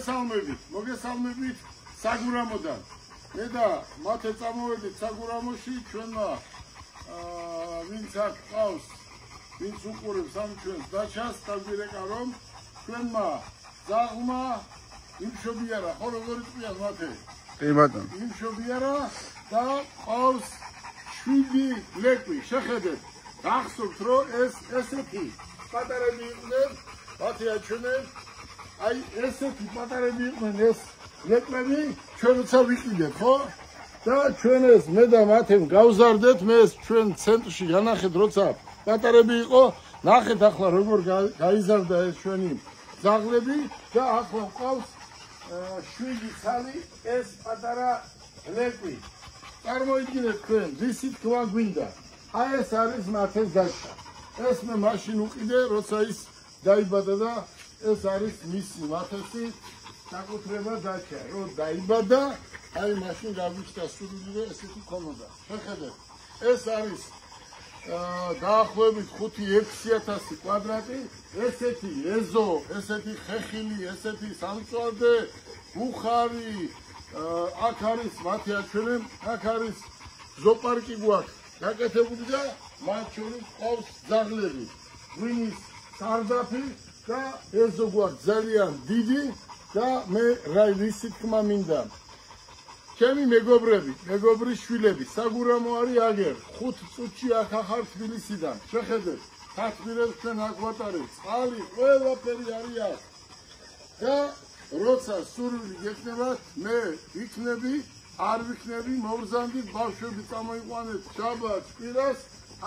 მოგესალმებით საგურამოდან. მე და მათე წამოვედით საგურამოში ჩვენმა ვინც აქ ყავს, ვინც უყურებს ამ ჩვენს დაჩას, დაგვირეკა რომ ჩვენმა ძაღლმა იმშობიარა, ხო როგორი წვია მათე? კი ბატონო. იმშობიარა და ყავს 7 ლეკვი. შეხედეთ, გახსოვთ რომ ეს ესეთი პატარები იყვნენ, მათე აჩვენენ. აი ესეთი პატარები იყვნენ ეს ლეკვები, ჩვენ როცა ვიყიდეთ, ხო? და ჩვენ ეს მე და მათემ გავზარდეთ, მე ეს ჩვენ ცენტრში განახეთ, როცა პატარები იყო, ნახეთ ახლა როგორ გაიზარდა ეს ჩვენი ძაღლები და ახლა ყავს 7 ცალი ეს პატარა ლეკვი. წარმოიდგინეთ თქვენ, რისი თქვა გვინდა. აი ეს არის მათეს დაჩა. ეს მე მაშინ უყიდე, როცა ის დაიბადა და ეს არის მისი მათესი საკუთრება დაჩა. რო დაიბადა, აი მაშინ გავიჩნდა სურვილი და ესეთი ქონოდა. შეხედეთ, ეს არის დაახლოებით 5-6000 კვადრატი, ესეთი ეზო, ესეთი ხეხილი, ესეთი სამწვავდე, ბუხარი, აქ არის მათი აჩვენენ, აქ არის ზოპარკი გვაქვს გაკეთებული და მათ შორის ყავს ძაღლები, ღვინის სარდაფი და ეზო გვაქვს ძალიან დიდი და მე რა ვიცი თქმა მინდა. ჩემი მეგობრის შვილები, საგურამო არის აგერ, 5 წუთში აქ ახარ თბილისიდან. შეხედეთ, თათბირებს ჩვენ აქ ვატარებთ, წყალი, ყველაფერი არის აქ. და როცა სურვილი გექნებათ, მე ვიქნები, არ ვიქნები, მოვზანდით, ბავშვები წამოიყვანეთ შაბათს, კვირას,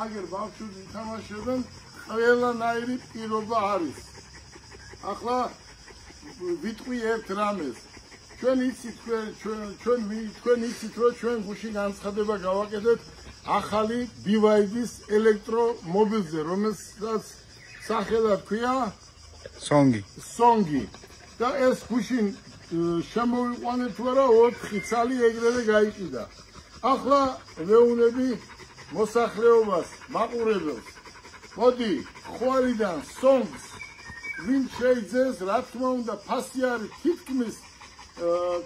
აგერ ბავშვები ითამაშებენ, ყველანაირი პირობა არის. ახლა ვიტყვი ერთ რამეს. ჩვენ იცით რომ ჩვენ გუში განცხადება გავაკეთეთ ახალი BYD-ის ელექტრომობილზე, რომელსაც სახელად ქვია Songi. და ეს გუში შემოვიყვანეთ თუ არა 4 ცალი ეგრევე გაიყიდა. ახლა ვეუბნები მოსახლეობას, მაყურებელს. მოდი, ხვალიდან Songs ვინ შეიძენს, რა თქმა უნდა, ფასი არის თითქმის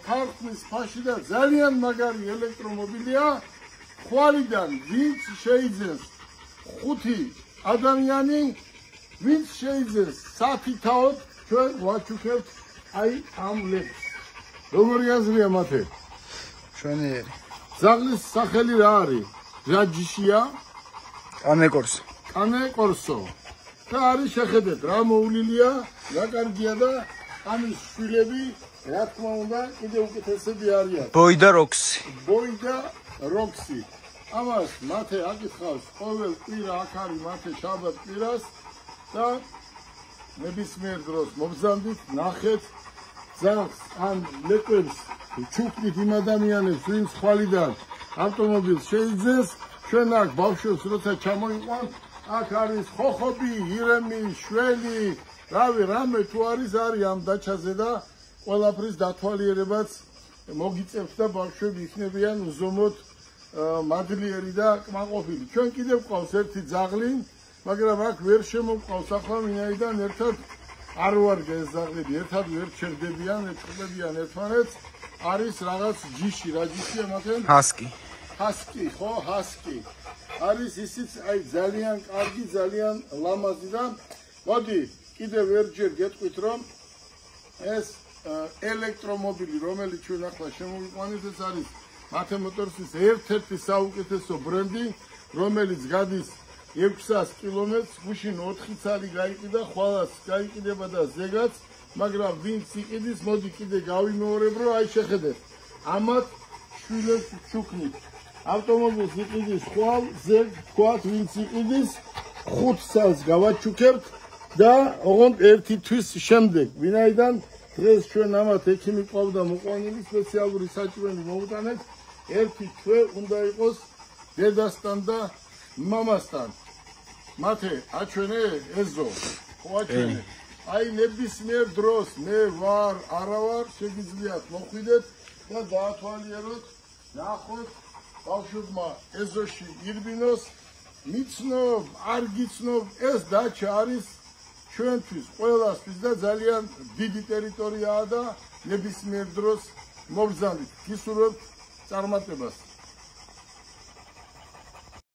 ქართლის ფაში და ძალიან მაგარი ელექტრომობილია. ხვალიდან ვინც შეიძენს 5 ადამიანი, ვინც შეიძენს საფითაოდ, ჩვენ ვაჩუქებთ აი ამ ლეკვს. როგორი აზრია მათე? ჩვენიერი. ძაღლის სახელი რა არის? რა ჯიშია? კანე კორსო. და არის შეხედეთ, რა მოულილია, რა კარგია და ამის შვილები, რა თქმა უნდა, კიდევ უკეთესები არიან. ბოი და როქსი. ამას მათე აკითხავს ყოველ კვირა აქ არის მათე შაბათ კვირას და ნებისმიერ დროს მოგზანდით, ნახეთ ძაღლს ან ლეკვებს ჩუქნით იმ ადამიანებს, ვინც ხვალიდან ავტომობილს შეიძენს, ჩვენ აქ ბავშვებს როცა ჩამოიყვანთ, აქ არის ხოხობი, ირემი, შველი, რავი, რამე თუ არის ამ დაჩაზე და ყველაფრის დათვალიერებაც მოგიწევთ და ბავშვები იქნებიან უზომოდ მადლიერი და კმაყოფილი. ჩვენ კიდევ ყავს ერთი ძაღლი, მაგრამ აქ ვერ შემოვყავს ახლა ვინაიდან ერთად არ ვარგა ეს ძაღლები, ერთად ვერ ჩერდებიან, ეჭვებიან ერთმანეთს. არის რაღაც ჯიში, რა ჯიშია მათენ? ჰასკი, ხო, ჰასკი. არის ისიც აი ძალიან კარგი, ძალიან ლამაზი და მოდი კიდევ ერთჯერ გეტყვით რომ ეს ელექტრომობილი, რომელიც ჩვენ ახლა შემოვიყვანეთ, ეს არის მათე მოტორსის ერთ-ერთი საუკეთესო ბრენდი, რომელიც გადის 600 კილომეტრს, გუშინ 4 ცალი გაიყიდა, ხვალაც გაიყიდება და ზეგაც, მაგრამ ვინც იყიდის, მოდი კიდე გავიმეორებ, რომ აი შეხედეთ, ამათ შვილებს ჩუქნით. ავტომობილს იყიდის ხვალ, ზეგ თქვათ, ვინც იყიდის, 5 წელს გავაჩუქებთ და ოღონდ 1 თვის შემდეგ, ვინაიდან დღეს ჩვენ ამათ ექიმი ყავდა მოყვანილი, სპეციალური საჭმელი მოუტანეთ, 1 თვე უნდა იყოს დედასთან და მამასთან. მათე აჩვენე ეზო, ხო აჩვენე. აი ნებისმიერ დროს მე ვარ, არა ვარ, შეგიძლიათ მოხვიდეთ და დაათვალიეროთ, ნახოთ ბავშვებმა ეზოში ირბინოს, მიცნობ, არ გიცნობ, ეს დაჩა არის ჩვენთვის ყველასთვის და ძალიან დიდი ტერიტორიაა და ნებისმიერ დროს მოგზავნით. გისურვებთ წარმატებას.